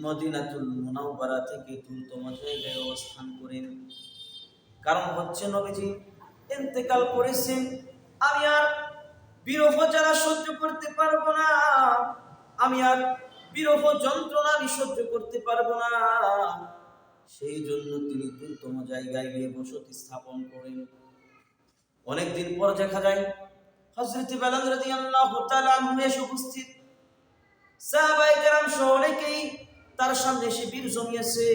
মদিনাতুল মুনাওয়ারা থেকে দ্রুততম জায়গায় অবস্থান করেন। কারণ হচ্ছে নবীজি ইন্তেকাল করেছেন, আমি আর বিরহ জ্বালা সহ্য করতে পারবো না, আমি আর বিরহ যন্ত্রণা আমি সহ্য করতে পারবো না। সেই জন্য তিনি দ্রুততম জায়গায় গিয়ে বসতি স্থাপন করেন। অনেকদিন পর দেখা যায় হযরত বেলাল রাদিয়াল্লাহু তাআলা আনহু এসে উপস্থিত। সাহাবায়ে কেরাম সহ অনেকেই তার সামনে এসে বীর জমিয়েছে।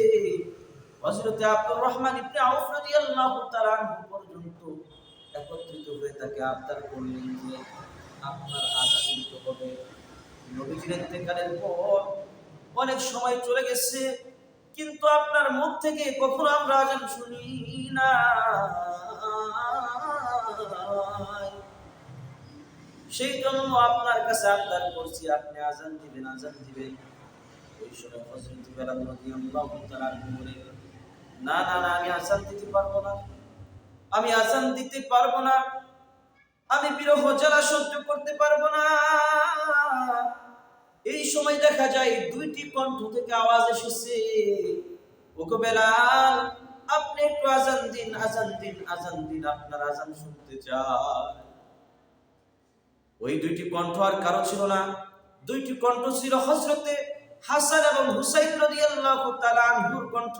হযরত আব্দুর রহমান ইবনে আউফ রাদিয়াল্লাহু তাআলা আনহু পর্যন্ত একত্রিত হয়ে তাকে আবদার করলেন যে আপনার আযান দিতে হবে। নবীজির ইন্তেকালের পর অনেক সময় চলে গেছে, কিন্তু আপনার মুখ থেকে কখনো আমরা আযান শুনি না। সেই জন্য আপনার কাছে আবদার করছি, আপনি আযান দিবেন, আযান দিবেন। ওই সময় হযরত বেলাল রাদিয়াল্লাহু তাআলা বলেন, না না না, আমি আযান দিতে পারবো না, আমি আযান দিতে পারবো না, আমি বিরহ জ্বালা সহ্য করতে পারবো না। এই সময় দেখা যায় দুইটি কণ্ঠ থেকে আওয়াজ এসেছে, ওগো বেলাল, আপনি একটু আযান দিন, আযান দিন, আযান দিন, আপনার আযান শুনতে চাই। ওই দুইটি কণ্ঠ আর কারো ছিল না, দুইটি কণ্ঠ ছিল হযরতে হাসান এবং হুসাইন রাদিয়াল্লাহু তাআলা আনহুর কণ্ঠ।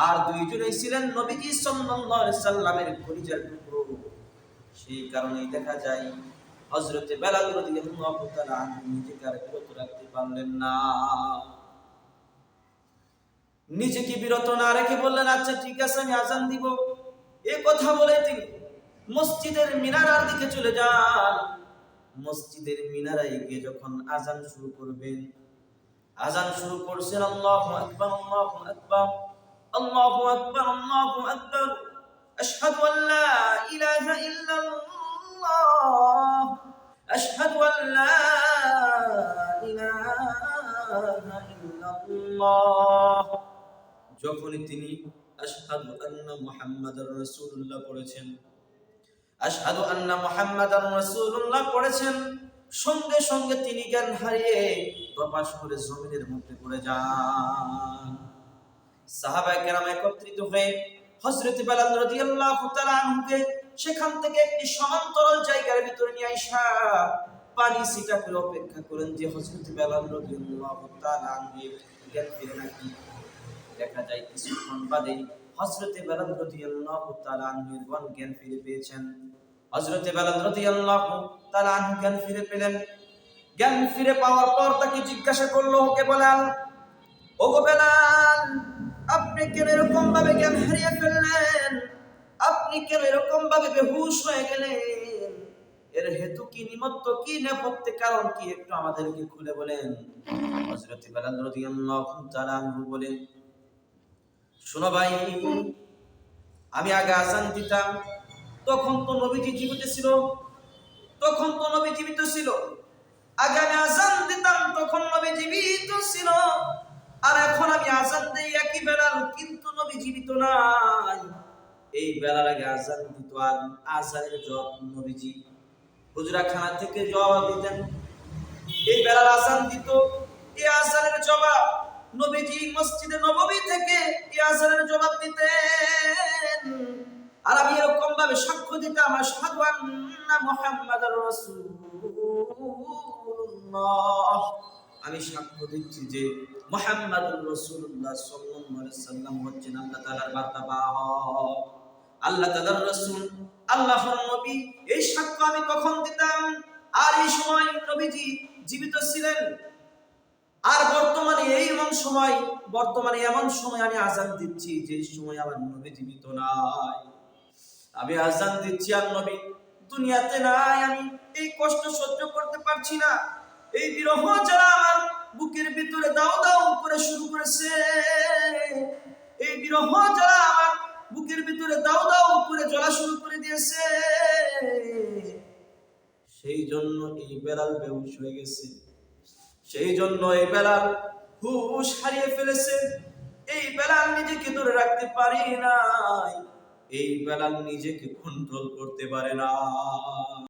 আর দুইজনেই ছিলেন নবীজি সাল্লাল্লাহু আলাইহি সাল্লামের কলিজার টুকরো। সেই কারণেই দেখা যায় হযরতে বেলাল রাদিয়াল্লাহু তাআলা আনহু নিজেকে আর বিরত রাখতে পারলেন না। নিজেকে বিরত না রেখে বললেন, আচ্ছা ঠিক আছে, আমি আযান দিব। এই কথা বলে তিনি মসজিদের মিনারার দিকে চলে যান। মসজিদের মিনারায় গিয়ে যখন আযান শুরু করবেন, আযান শুরু করছেন, আল্লাহু আকবার, আল্লাহু আকবার, আল্লাহু আকবার, আল্লাহু আকবার, আশহাদু আল লা ইলাহা ইল্লাল্লাহ, আশহাদু আল লা ইলাহা ইল্লাল্লাহ। যখন তিনি আশহাদু আন্না মুহাম্মাদার রাসূলুল্লাহ পড়েছেন, আশহাদু আন্না মুহাম্মাদার রাসূলুল্লাহ পড়েছেন, সঙ্গে সঙ্গে তিনি জ্ঞান হারিয়ে তপাস করে জমিনের মধ্যে পড়ে যান। সাহাবায়ে কেরাম একত্রিত হয়ে হযরত বেলাল রাদিয়াল্লাহু তাআলা আনহুকে সেখান থেকে একটি সমান্তরাল জায়গার ভিতরে নিয়ে আইসা পানি ছিটা করে অপেক্ষা করেন যে হযরত বেলাল রাদিয়াল্লাহু তাআলা আনহু জ্ঞান ফিরে নাকি। দেখা যায় কিছুক্ষণ বাদে হযরত বেলাল রাদিয়াল্লাহু তাআলা আনহু জ্ঞান ফিরে পেয়েছেন। হযরত বেলাল রাদিয়াল্লাহু তাআলা আনহু জ্ঞান ফিরে পেলেন। জ্ঞান ফিরে পাওয়ার পর তাকে জিজ্ঞাসা করলো, ওকে বেলাল, ওগো বেলাল, আপনি কেন এরকম ভাবে জ্ঞান হারিয়ে ফেললেন? আপনি কেন এরকম ভাবে বেহুশ হয়ে গেলেন? এর হেতু কি, নিমিত্ত কি, নেপথ্যে কারণ কি, একটু আমাদেরকে খুলে বলেন। হযরত বেলাল রাদিয়াল্লাহু তাআলা আনহু বলেন, শোনো ভাই, আমি আগে আযান দিতাম, তখন তো নবীজি জীবিত ছিল, তখন তো নবী জীবিত ছিল। আগে আমি আযান দিতাম, তখন নবী জীবিত ছিল। আর এখন আমি আযান দেই একই বেলাল, কিন্তু নবী জীবিত নাই। এই বেলাল আগে আযান দিত, আর আযানের জবাব নবীজি হুজরাখানা থেকে জবাব দিতেন। এই বেলাল আযান দিত, এই আযানের জবাব নবীজি মসজিদে নববী থেকে এই আযানের জবাব দিতেন। আর আমি এরকম ভাবে সাক্ষ্য দিতাম, আশহাদু আন্না মুহাম্মাদার রাসূলুল্লাহ, আমি সাক্ষ্য দিচ্ছি যে মুহাম্মাদুর রাসূলুল্লাহ সাল্লাল্লাহু আলাইহি সাল্লাম হচ্ছেন আল্লাহ তাআলার বার্তাবাহক, আল্লাহ তাআলার রাসূল, আল্লাহর নবী। এই সাক্ষ্য আমি তখন দিতাম, আর এই সময় নবীজি জীবিত ছিলেন। আর বর্তমানে এমন সময় আমি আযান দিচ্ছি যে সময় আমার নবী জীবিত নাই। আমি আযান দিচ্ছি আর নবী দুনিয়াতে নাই। আমি এই কষ্ট সহ্য করতে পারছি না। এই বিরহ যারা আমার বুকের ভিতরে দাও দাও করে শুরু করেছে, এই বিরহ যারা আমার বুকের ভিতরে দাও দাও করে জ্বলা শুরু করে দিয়েছে, সেই জন্য এই বেলাল বেহুশ হয়ে গেছে। সেই জন্য এই বেলাল হুশ হারিয়ে ফেলেছে। এই বেলাল নিজেকে ধরে রাখতে পারে নাই, এই বেলাল নিজেকে কন্ট্রোল করতে পারে না।